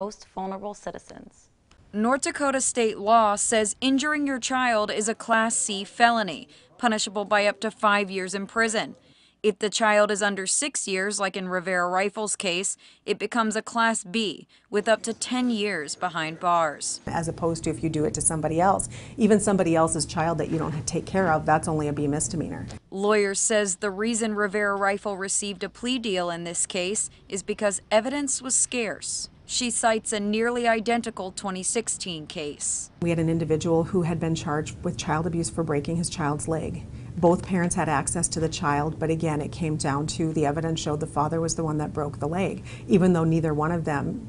most vulnerable citizens. North Dakota state law says injuring your child is a Class C felony, punishable by up to 5 years in prison. If the child is under 6 years, like in Rivera Rifle's case, it becomes a Class B with up to 10 years behind bars. As opposed to if you do it to somebody else, even somebody else's child that you don't take care of, that's only a B misdemeanor. Lawyers says the reason Rivera Rifle received a plea deal in this case is because evidence was scarce. She cites a nearly identical 2016 case. We had an individual who had been charged with child abuse for breaking his child's leg. Both parents had access to the child, but again, it came down to the evidence showed the father was the one that broke the leg, even though neither one of them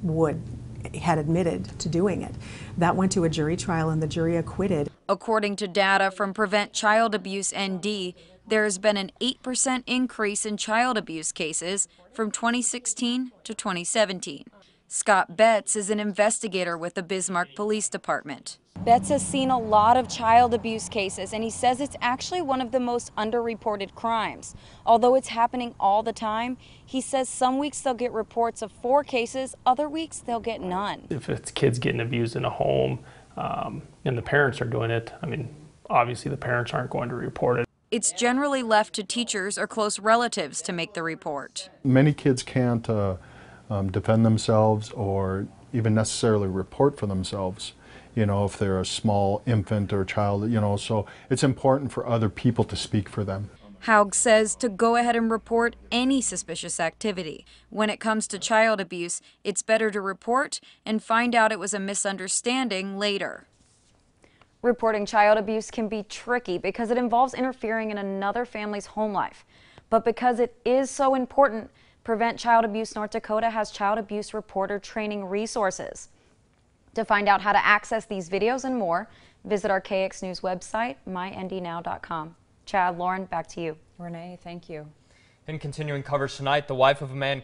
had admitted to doing it. That went to a jury trial and the jury acquitted. According to data from Prevent Child Abuse ND, there has been an 8% increase in child abuse cases from 2016 to 2017. Scott Betts is an investigator with the Bismarck Police Department. Betts has seen a lot of child abuse cases, and he says it's actually one of the most underreported crimes. Although it's happening all the time, he says some weeks they'll get reports of 4 cases, other weeks they'll get none. If it's kids getting abused in a home and the parents are doing it, I mean, obviously the parents aren't going to report it. It's generally left to teachers or close relatives to make the report. Many kids can't defend themselves or even necessarily report for themselves, you know, if they're a small infant or child, you know, so it's important for other people to speak for them. Haug says to go ahead and report any suspicious activity. When it comes to child abuse, it's better to report and find out it was a misunderstanding later. Reporting child abuse can be tricky because it involves interfering in another family's home life. But because it is so important, Prevent Child Abuse North Dakota has child abuse reporter training resources. To find out how to access these videos and more, visit our KX News website, myndnow.com. Chad, Lauren, back to you. Renee, thank you. In continuing coverage tonight, the wife of a man